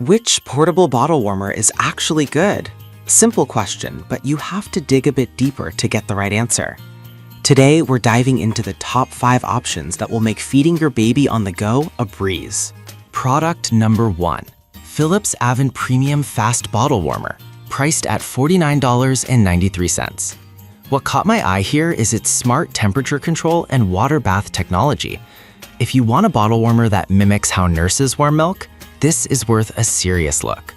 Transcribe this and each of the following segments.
Which portable bottle warmer is actually good? Simple question, but you have to dig a bit deeper to get the right answer. Today, we're diving into the top 5 options that will make feeding your baby on the go a breeze. Product number 1. Philips Avon Premium Fast Bottle Warmer, priced at $49.93. What caught my eye here is its smart temperature control and water bath technology. If you want a bottle warmer that mimics how nurses warm milk, this is worth a serious look.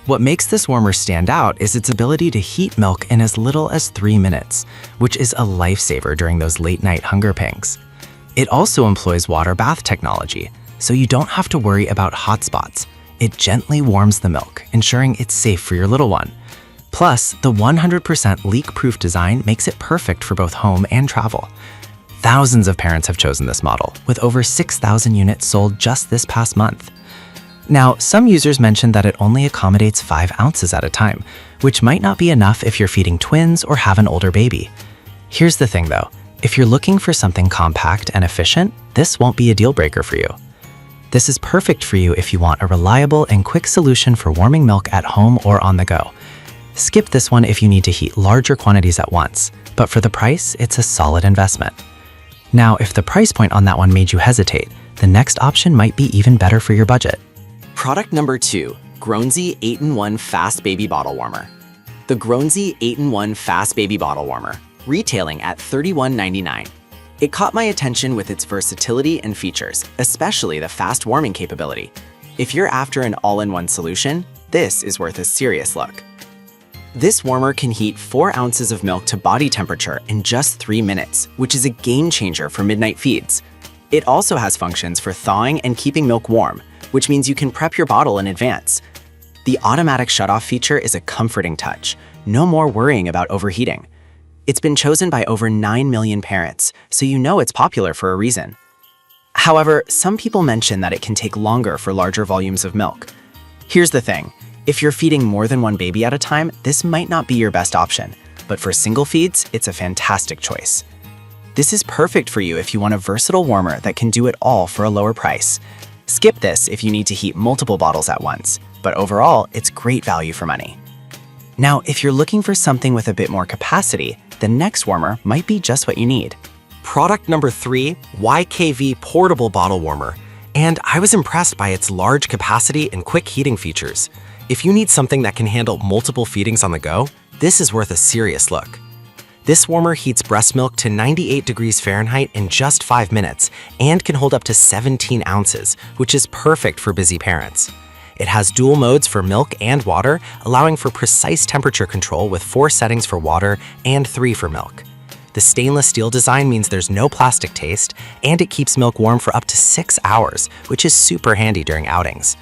What makes this warmer stand out is its ability to heat milk in as little as 3 minutes, which is a lifesaver during those late-night hunger pangs. It also employs water bath technology, so you don't have to worry about hot spots. It gently warms the milk, ensuring it's safe for your little one. Plus, the 100% leak-proof design makes it perfect for both home and travel. Thousands of parents have chosen this model, with over 6,000 units sold just this past month. Now, some users mentioned that it only accommodates 5 ounces at a time, which might not be enough if you're feeding twins or have an older baby. Here's the thing though, if you're looking for something compact and efficient, this won't be a deal breaker for you. This is perfect for you if you want a reliable and quick solution for warming milk at home or on the go. Skip this one if you need to heat larger quantities at once, but for the price, it's a solid investment. Now, if the price point on that one made you hesitate, the next option might be even better for your budget. Product number 2, Groensey 8-in-1 Fast Baby Bottle Warmer. The Groensey 8-in-1 Fast Baby Bottle Warmer, retailing at $31.99. It caught my attention with its versatility and features, especially the fast warming capability. If you're after an all-in-one solution, this is worth a serious look. This warmer can heat 4 ounces of milk to body temperature in just 3 minutes, which is a game changer for midnight feeds. It also has functions for thawing and keeping milk warm, which means you can prep your bottle in advance. The automatic shutoff feature is a comforting touch. No more worrying about overheating. It's been chosen by over 9 million parents, so you know it's popular for a reason. However, some people mention that it can take longer for larger volumes of milk. Here's the thing. If you're feeding more than one baby at a time, this might not be your best option, but for single feeds, it's a fantastic choice. This is perfect for you if you want a versatile warmer that can do it all for a lower price. Skip this if you need to heat multiple bottles at once, but overall, it's great value for money. Now, if you're looking for something with a bit more capacity, the next warmer might be just what you need. Product number 3, YKV Portable Bottle Warmer. And I was impressed by its large capacity and quick heating features. If you need something that can handle multiple feedings on the go, this is worth a serious look. This warmer heats breast milk to 98 degrees Fahrenheit in just 5 minutes and can hold up to 17 ounces, which is perfect for busy parents. It has dual modes for milk and water, allowing for precise temperature control with 4 settings for water and 3 for milk. The stainless steel design means there's no plastic taste, and it keeps milk warm for up to 6 hours, which is super handy during outings.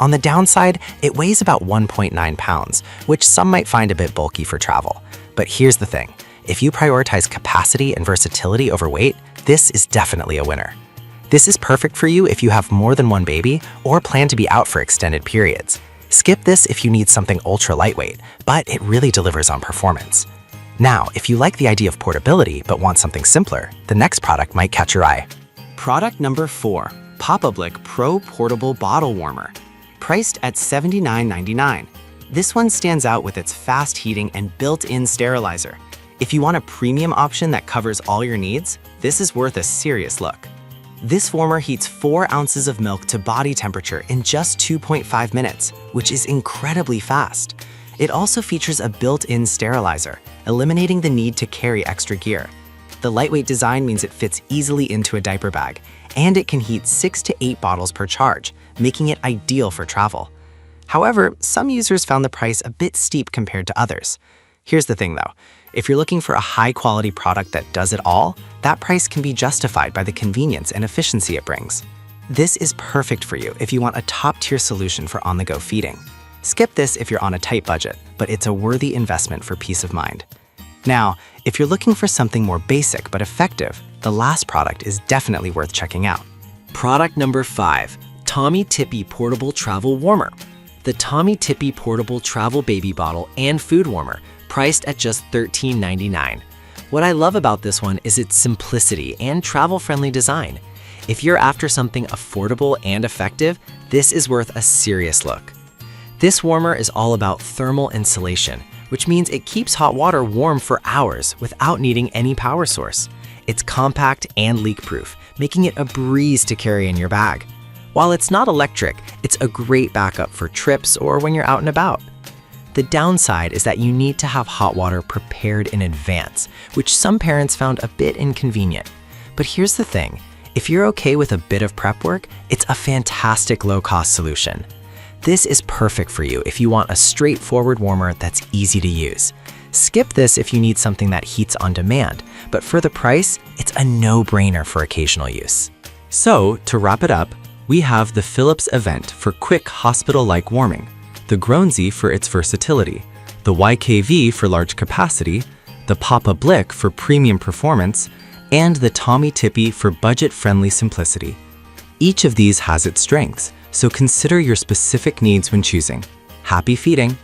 On the downside, it weighs about 1.9 pounds, which some might find a bit bulky for travel. But here's the thing. If you prioritize capacity and versatility over weight, this is definitely a winner. This is perfect for you if you have more than one baby or plan to be out for extended periods. Skip this if you need something ultra lightweight, but it really delivers on performance. Now, if you like the idea of portability but want something simpler, the next product might catch your eye. Product number 4, Pop-A-Blick Pro Portable Bottle Warmer, priced at $79.99. This one stands out with its fast heating and built-in sterilizer. If you want a premium option that covers all your needs, this is worth a serious look. This warmer heats 4 ounces of milk to body temperature in just 2.5 minutes, which is incredibly fast. It also features a built-in sterilizer, eliminating the need to carry extra gear. The lightweight design means it fits easily into a diaper bag, and it can heat 6 to 8 bottles per charge, making it ideal for travel. However, some users found the price a bit steep compared to others. Here's the thing though, if you're looking for a high-quality product that does it all, that price can be justified by the convenience and efficiency it brings. This is perfect for you if you want a top-tier solution for on-the-go feeding. Skip this if you're on a tight budget, but it's a worthy investment for peace of mind. Now, if you're looking for something more basic but effective, the last product is definitely worth checking out. Product number 5, Tommy Tippy Portable Travel Warmer. The Tommy Tippy Portable Travel Baby Bottle and Food Warmer, priced at just $13.99. What I love about this one is its simplicity and travel-friendly design. If you're after something affordable and effective, this is worth a serious look. This warmer is all about thermal insulation, which means it keeps hot water warm for hours without needing any power source. It's compact and leak-proof, making it a breeze to carry in your bag. While it's not electric, it's a great backup for trips or when you're out and about. The downside is that you need to have hot water prepared in advance, which some parents found a bit inconvenient. But here's the thing, if you're okay with a bit of prep work, it's a fantastic low-cost solution. This is perfect for you if you want a straightforward warmer that's easy to use. Skip this if you need something that heats on demand, but for the price, it's a no-brainer for occasional use. So, to wrap it up, we have the Philips Event for quick hospital-like warming, the Groensey for its versatility, the YKV for large capacity, the Papa Blick for premium performance, and the Tommy Tippy for budget-friendly simplicity. Each of these has its strengths, so consider your specific needs when choosing. Happy feeding!